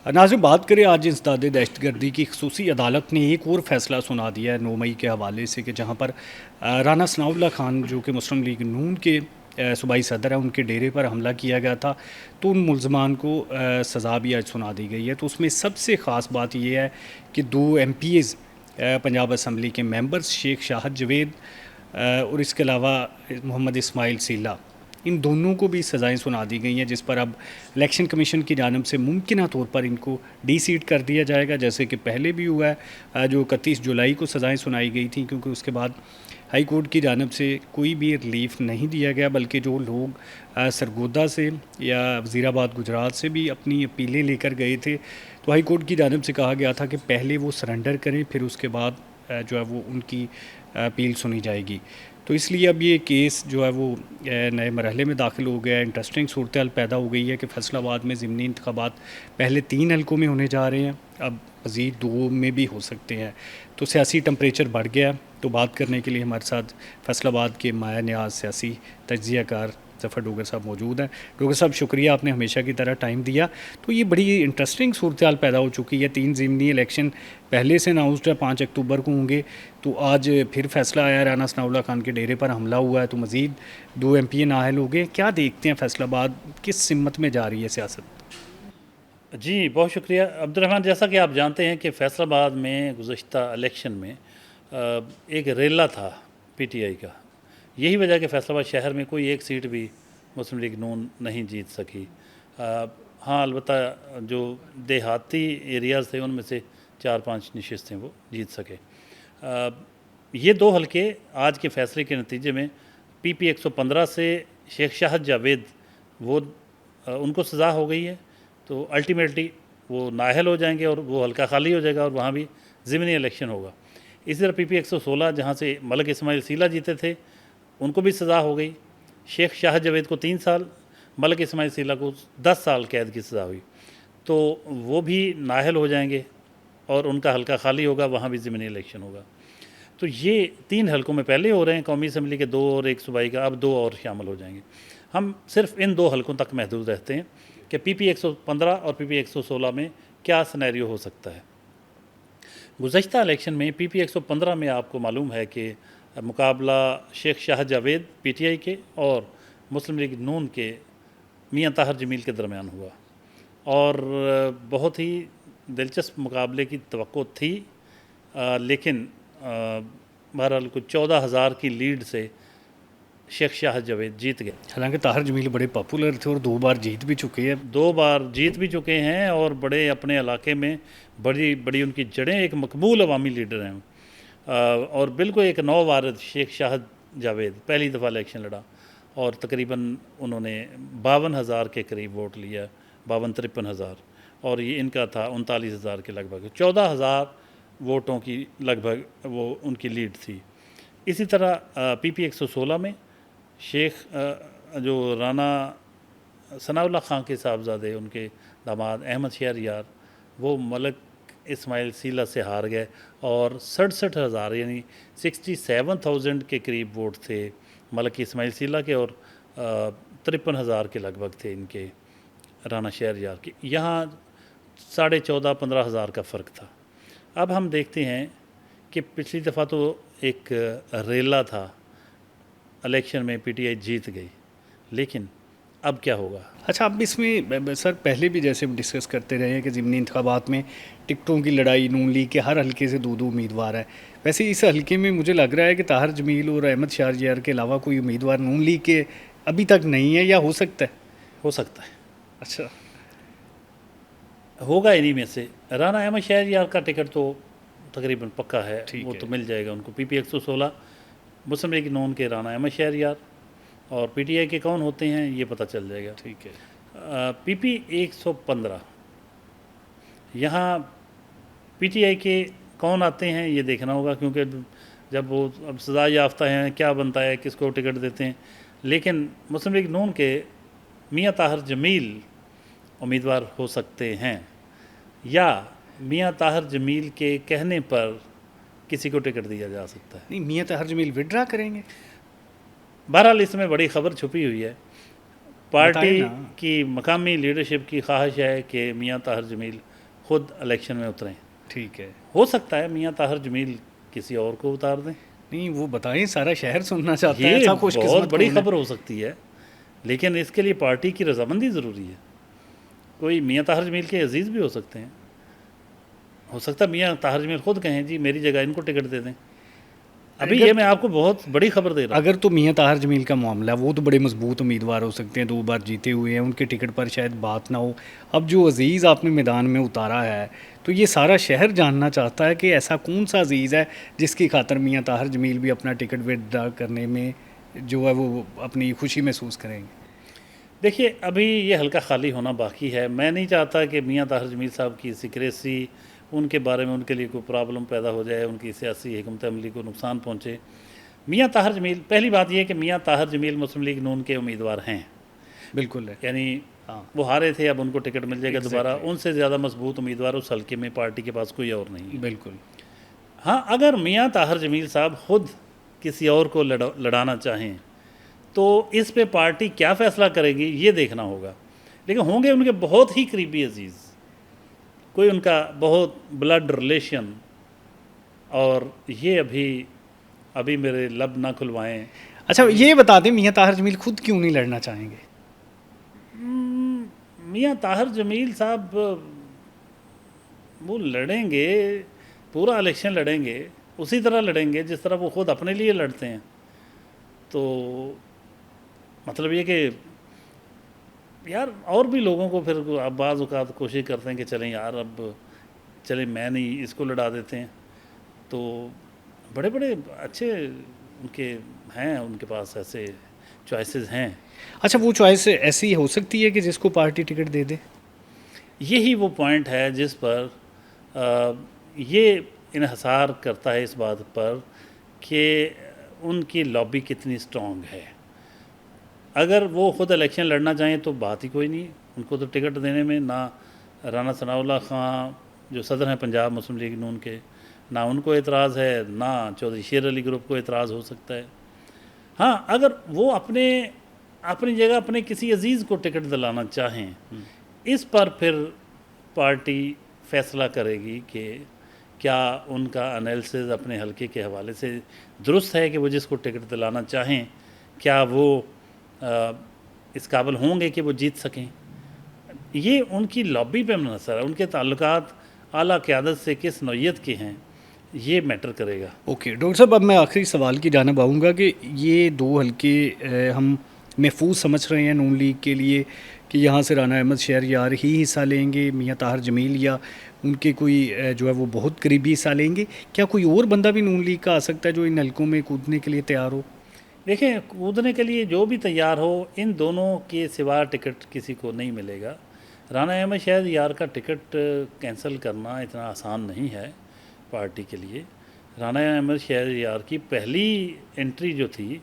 नाज़रीन, बात करें आज इंसदाद दहशतगर्दी की खसूसी अदालत ने एक और फैसला सुना दिया है 9 मई के हवाले से कि जहाँ पर राना सनाउल्लाह खान जो कि मुस्लिम लीग नून के सूबाई सदर हैं, उनके डेरे पर हमला किया गया था। तो उन मुलजमान को सज़ा भी आज सुना दी गई है। तो उसमें सबसे ख़ास बात यह है कि 2 MPs पंजाब असम्बली के मेंबर्स शेख शाहद जवेद और इसके अलावा मोहम्मद इस्माइल सीला, इन दोनों को भी सज़ाएं सुना दी गई हैं, जिस पर अब इलेक्शन कमीशन की जानब से मुमकिन तौर पर इनको डी सीट कर दिया जाएगा, जैसे कि पहले भी हुआ है। जो 31 जुलाई को सज़ाएं सुनाई गई थी, क्योंकि उसके बाद हाई कोर्ट की जानब से कोई भी रिलीफ नहीं दिया गया, बल्कि जो लोग सरगोदा से या वज़ीराबाद गुजरात से भी अपनी अपीलें लेकर गए थे, तो हाई कोर्ट की जानब से कहा गया था कि पहले वो सरेंडर करें, फिर उसके बाद जो है वो उनकी अपील सुनी जाएगी। तो इसलिए अब ये केस जो है वो नए मरहले में दाखिल हो गया है। इंटरेस्टिंग सूरत हाल पैदा हो गई है कि फैसलाबाद में ज़िमनी इंतखाबात पहले 3 हलकों में होने जा रहे हैं, अब मज़ीद 2 में भी हो सकते हैं। तो सियासी टेम्परेचर बढ़ गया। तो बात करने के लिए हमारे साथ फैसलाबाद के माया न्याज सियासी तज्ज़ियाकार ज़फ़र डोगर साहब मौजूद हैं। डोगर साहब, शुक्रिया, आपने हमेशा की तरह टाइम दिया। तो ये बड़ी इंटरेस्टिंग सूरत हाल पैदा हो चुकी है। 3 ज़िमनी इलेक्शन पहले से अनाउंसड है, 5 अक्टूबर को होंगे। तो आज फिर फैसला आया, राना सनाउल्लाह खान के डेरे पर हमला हुआ है, तो मज़ीद 2 MP नाअहल हो गए। क्या देखते हैं फैसलाबाद किस सिमत में जा रही है सियासत? जी, बहुत शुक्रिया अब्दुर्रहमान। जैसा कि आप जानते हैं कि फैसलाबाद में गुज़श्ता इलेक्शन में एक रेला था PTI का। यही वजह कि फैसलाबाद शहर में कोई एक सीट भी मुस्लिम लीग नून नहीं जीत सकी। हाँ, अलबत्ता जो देहाती एरियाज़ थे उनमें से 4-5 नशिस्तें वो जीत सके। ये 2 हलके आज के फैसले के नतीजे में PP 115 से शेख शाहद जावेद वो उनको सज़ा हो गई है। तो अल्टीमेटली वो नाअहल हो जाएंगे और वो हल्का खाली हो जाएगा और वहाँ भी ज़िमनी इलेक्शन होगा। इसी तरह PP 116 जहाँ से मलिक इस्माइल सीला जीते थे उनको भी सज़ा हो गई। शेख शाह जवेद को 3 साल, मलिक इस्माइल सीला को 10 साल कैद की सज़ा हुई। तो वो भी नाअहल हो जाएंगे और उनका हल्का खाली होगा, वहाँ भी ज़िमनी इलेक्शन होगा। तो ये 3 हलकों में पहले हो रहे हैं, कौमी असम्बली के 2 और 1 सूबाई का, अब 2 और शामिल हो जाएंगे। हम सिर्फ इन 2 हलकों तक महदूद रहते हैं कि PP 115 और PP 116 में क्या सिनेरियो हो सकता है। गुज़श्ता इलेक्शन में PP 115 में आपको मालूम है कि मुकाबला शेख शाह जावेद PTI के और मुस्लिम लीग नून के मियां ताहिर जमील के दरमियान हुआ और बहुत ही दिलचस्प मुकाबले की तवक्को थी, लेकिन बहरहाल कुछ 14,000 की लीड से शेख शाह जावेद जीत गए। हालांकि ताहिर जमील बड़े पॉपुलर थे और 2 बार जीत भी चुके हैं। 2 बार जीत भी चुके हैं और बड़े अपने इलाके में बड़ी बड़ी उनकी जड़ें, एक मकबूल अवामी लीडर हैं। और बिल्कुल एक नौवारिद शेख शाह जावेद पहली दफ़ा इलेक्शन लड़ा और तकरीबन उन्होंने 52,000 के करीब वोट लिया, 52-53,000, और ये इनका था 39,000 के लगभग। 14,000 वोटों की लगभग वो उनकी लीड थी। इसी तरह PP 116 में शेख जो राना सनाउल्लाह खान के साहबजादे, उनके दामाद अहमद शहरयार, वो मलिक इस्माइल सीला से हार गए और 67,000 यानी 67,000 के करीब वोट थे मलिक इस्माइल सीला के और 53,000 के लगभग थे इनके राना शहरयार के। यहाँ 14,500-15,000 का फ़र्क था। अब हम देखते हैं कि पिछली दफ़ा तो एक रेला था, इलेक्शन में PTI जीत गई, लेकिन अब क्या होगा? अच्छा, अब इसमें सर पहले भी जैसे हम डिस्कस करते रहे हैं कि ज़िमनी इंतखाबात में टिकटों की लड़ाई, नून लीग के हर हलके से 2-2 उम्मीदवार है। वैसे इस हलके में मुझे लग रहा है कि ताहिर जमील और अहमद शाहरयार के अलावा कोई उम्मीदवार नून लीग के अभी तक नहीं है, या हो सकता है? हो सकता है, अच्छा, होगा इन्हीं में से। राना अहमद शहरयार का टिकट तो तकरीबन पक्का है, ठीक वो है। तो मिल जाएगा उनको। PP 116 मुस्लिम लीग नून के राना अहमद शहरयार, और PTI के कौन होते हैं ये पता चल जाएगा। ठीक है। PP 115 यहाँ PTI के कौन आते हैं ये देखना होगा, क्योंकि जब वो अब सज़ा याफ्ता हैं, क्या बनता है, किसको टिकट देते हैं। लेकिन मुस्लिम लीग नून के मियां ताहिर जमील उम्मीदवार हो सकते हैं, या मियां ताहिर जमील के कहने पर किसी को टिकट दिया जा सकता है। नहीं, मियाँ ताहिर जमील विड्रा करेंगे? बहरहाल इसमें बड़ी खबर छुपी हुई है। पार्टी बताएं ना। की मकामी लीडरशिप की ख्वाहिश है कि मियां ताहिर जमील खुद इलेक्शन में उतरें। ठीक है। हो सकता है मियां ताहिर जमील किसी और को उतार दें। नहीं, वो बताएं, सारा शहर सुनना चाहता है, ये ऐसा बहुत खुशकिस्मत बड़ी कौन है? खबर हो सकती है, लेकिन इसके लिए पार्टी की रजामंदी ज़रूरी है। कोई मियां ताहिर जमील के अजीज़ भी हो सकते हैं। हो सकता है मियां ताहिर जमील खुद कहें जी मेरी जगह इनको टिकट दे दें। अभी अगर ये मैं आपको बहुत बड़ी खबर दे रहा हूँ। अगर तो मियां ताहिर जमील का मामला है, वो तो बड़े मजबूत उम्मीदवार हो सकते हैं, 2 बार जीते हुए हैं, उनके टिकट पर शायद बात ना हो। अब जो अजीज़ आपने मैदान में उतारा है, तो ये सारा शहर जानना चाहता है कि ऐसा कौन सा अजीज़ है जिसकी खातर मियां ताहिर जमील भी अपना टिकट विदड्रा करने में जो है वो अपनी खुशी महसूस करेंगे। देखिए अभी ये हल्का खाली होना बाकी है। मैं नहीं चाहता कि मियां ताहिर जमील साहब की सिक्रेसी, उनके बारे में उनके लिए कोई प्रॉब्लम पैदा हो जाए, उनकी सियासी हिकमत अमली को नुकसान पहुँचे। मियां ताहिर जमील, पहली बात यह है कि मियां ताहिर जमील मुस्लिम लीग नून के उम्मीदवार हैं। बिल्कुल है। यानी हाँ। वो हारे थे, अब उनको टिकट मिल जाएगा दोबारा। एग्जैक्टली। उनसे ज़्यादा मजबूत उम्मीदवार उस हल्के में पार्टी के पास कोई और नहीं है। बिल्कुल। हाँ, अगर मियां ताहिर जमील साहब खुद किसी और को लड़ाना चाहें तो इस पे पार्टी क्या फ़ैसला करेगी ये देखना होगा। लेकिन होंगे उनके बहुत ही करीबी अजीज़, कोई उनका बहुत ब्लड रिलेशन, और ये अभी अभी मेरे लब ना खुलवाएं। अच्छा, ये बता दें, मियां ताहिर जमील खुद क्यों नहीं लड़ना चाहेंगे? मियां ताहिर जमील साहब वो लड़ेंगे, पूरा इलेक्शन लड़ेंगे, उसी तरह लड़ेंगे जिस तरह वो खुद अपने लिए लड़ते हैं। तो मतलब ये कि यार और भी लोगों को फिर अब बाज़ औक़ात कोशिश करते हैं कि चलें यार अब चलें मैं नहीं इसको लड़ा देते हैं। तो बड़े बड़े अच्छे उनके हैं, उनके पास ऐसे चॉइसेस हैं। अच्छा, वो चॉइस ऐसी हो सकती है कि जिसको पार्टी टिकट दे दे? यही वो पॉइंट है जिस पर ये इन्हसार करता है इस बात पर कि उनकी लॉबी कितनी स्ट्रॉन्ग है। अगर वो ख़ुद इलेक्शन लड़ना चाहें तो बात ही कोई नहीं, उनको तो टिकट देने में ना राना सनाउल्लाह खां जो सदर हैं पंजाब मुस्लिम लीग नून के, ना उनको एतराज़ है, ना चौधरी शेर अली ग्रुप को एतराज़ हो सकता है। हाँ, अगर वो अपनी जगह अपने किसी अजीज़ को टिकट दिलाना चाहें, इस पर फिर पार्टी फ़ैसला करेगी कि क्या उनका एनालिसिस अपने हलके के हवाले से दुरुस्त है कि वो जिसको टिकट दिलाना चाहें क्या वो इस काबिल होंगे कि वो जीत सकें। ये उनकी लॉबी पे मुनहसर है, उनके ताल्लुकात आला क़यादत से किस नौइयत के हैं ये मैटर करेगा। ओके डॉक्टर साहब, अब मैं आखिरी सवाल की जानिब आऊँगा कि ये 2 हलके हम महफूज समझ रहे हैं नून लीग के लिए कि यहाँ से राना अहमद शहरयार ही हिस्सा लेंगे, मियां ताहिर जमील या उनके कोई जो है वो बहुत करीबी हिस्सा लेंगे? क्या कोई और बंदा भी नून लीग का आ सकता है जो इन हलकों में कूदने के लिए तैयार हो? देखें, कूदने के लिए जो भी तैयार हो, इन दोनों के सिवा टिकट किसी को नहीं मिलेगा। राना अहमद शहरयार का टिकट कैंसिल करना इतना आसान नहीं है पार्टी के लिए। राना अहमद शहरयार की पहली एंट्री जो थी,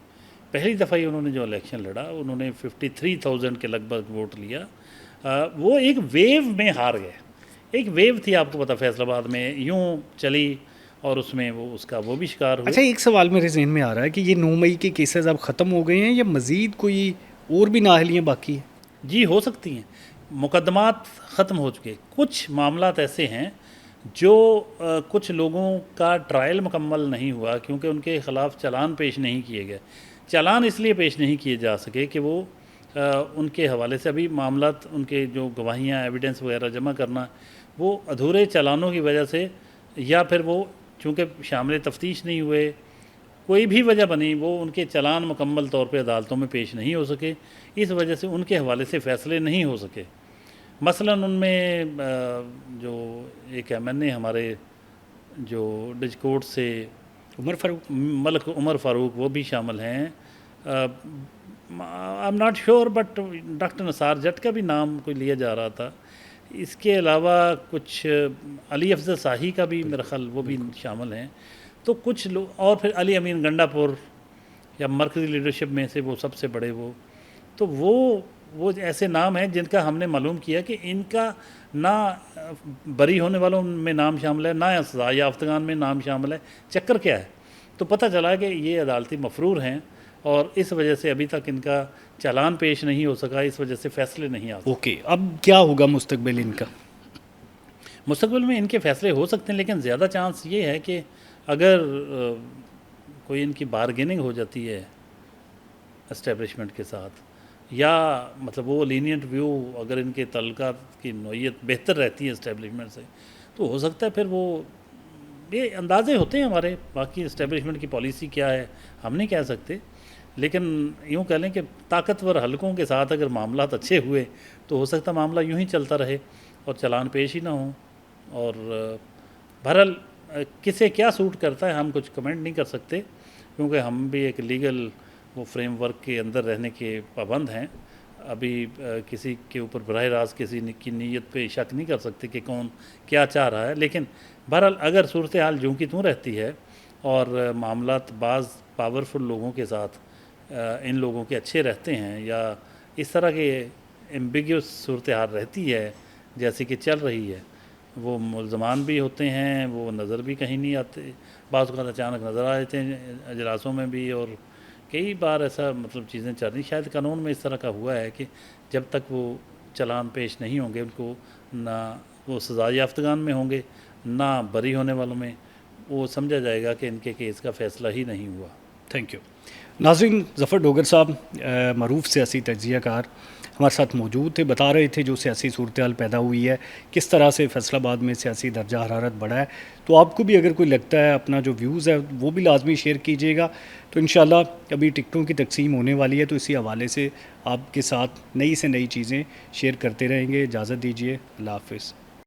पहली दफ़ा ही उन्होंने जो इलेक्शन लड़ा, उन्होंने 53,000 के लगभग वोट लिया। वो एक वेव में हार गए। एक वेव थी, आपको पता, फैसलाबाद में यूँ चली और उसमें वो भी शिकार हुए। अच्छा, एक सवाल मेरे जहन में आ रहा है कि ये 9 मई के केसेस अब ख़त्म हो गए हैं या मज़ीद कोई और भी नाअहलियाँ बाकी हैं? जी, हो सकती हैं। मुकदमात ख़त्म हो चुके, कुछ मामलात ऐसे हैं जो कुछ लोगों का ट्रायल मुकम्मल नहीं हुआ क्योंकि उनके ख़िलाफ़ चालान पेश नहीं किए गए। चालान इसलिए पेश नहीं किए जा सके कि वो उनके हवाले से अभी मामलात, उनके जो गवाहियाँ, एविडेंस वगैरह जमा करना, वो अधूरे चालानों की वजह से, या फिर वो चूँकि शामिल तफ्तीश नहीं हुए, कोई भी वजह बनी, वो उनके चालान मुकम्मल तौर पे अदालतों में पेश नहीं हो सके। इस वजह से उनके हवाले से फ़ैसले नहीं हो सके। मसलन उनमें जो एक MNA हमारे जो डिजकोट से मलिक उमर फ़ारूक, वो भी शामिल हैं। I am not sure but doctor Nisar Jat का भी नाम कोई लिया जा रहा था। इसके अलावा कुछ अली अफजल शाही का भी मेरा ख्याल वो भी शामिल हैं। तो कुछ लोग, और फिर अली अमीन गंडापुर या मरकज़ी लीडरशिप में से वो सबसे बड़े तो वो ऐसे नाम हैं जिनका हमने मालूम किया कि इनका ना बरी होने वालों में नाम शामिल है, ना सज़ा याफ्तगान में नाम शामिल है। चक्कर क्या है? तो पता चला कि ये अदालती मफरूर हैं और इस वजह से अभी तक इनका चालान पेश नहीं हो सका, इस वजह से फैसले नहीं आ सके। ओके, अब क्या होगा मुस्तकबिल इनका? मुस्तकबिल में इनके फैसले हो सकते हैं, लेकिन ज़्यादा चांस ये है कि अगर कोई इनकी बारगेनिंग हो जाती है एस्टेब्लिशमेंट के साथ, या मतलब वो लीनियंट व्यू अगर इनके तल्लुकात की नौइयत बेहतर रहती है एस्टेब्लिशमेंट से, तो हो सकता है फिर वो, ये अंदाज़े होते हैं हमारे, बाकी इस्टेब्लिशमेंट की पॉलिसी क्या है हम नहीं कह सकते, लेकिन यूँ कह लें कि ताकतवर हलकों के साथ अगर मामला अच्छे हुए तो हो सकता है मामला यूँ ही चलता रहे और चालान पेश ही ना हो। और बहरहाल किसे क्या सूट करता है हम कुछ कमेंट नहीं कर सकते, क्योंकि हम भी एक लीगल वो फ्रेमवर्क के अंदर रहने के पाबंद हैं। अभी किसी के ऊपर बराह रास्त किसी की नीयत पे शक नहीं कर सकते कि कौन क्या चाह रहा है, लेकिन बहरहाल अगर सूरत हाल यूँ की त्यों रहती है और मामलात बाज़ पावरफुल लोगों के साथ इन लोगों के अच्छे रहते हैं, या इस तरह के एम्बिग्यूस सूरत हाल रहती है जैसे कि चल रही है, वो मुल्ज़मान भी होते हैं, वो नज़र भी कहीं नहीं आते, बाज़ औक़ात अचानक नज़र आ जाते हैं अजलासों में भी, और कई बार ऐसा मतलब चीज़ें चल रही। शायद कानून में इस तरह का हुआ है कि जब तक वो चालान पेश नहीं होंगे, उनको ना वो सज़ा याफ्तगान में होंगे ना बरी होने वालों में, वो समझा जाएगा कि इनके केस का फ़ैसला ही नहीं हुआ। Thank you. नाज़रीन, ज़फ़र डोगर साहब मरूफ सियासी तज्ज़ियाकार हमारे साथ मौजूद थे, बता रहे थे जो सियासी सूरत हाल पैदा हुई है, किस तरह से फैसलाबाद में सियासी दर्जा हरारत बढ़ा है। तो आपको भी अगर कोई लगता है, अपना जो व्यूज़ है वो भी लाजमी शेयर कीजिएगा। तो इंशाल्लाह अभी टिकटों की तकसीम होने वाली है, तो इसी हवाले से आपके साथ नई से नई चीज़ें शेयर करते रहेंगे। इजाज़त दीजिए, अल्लाह हाफ़िज़।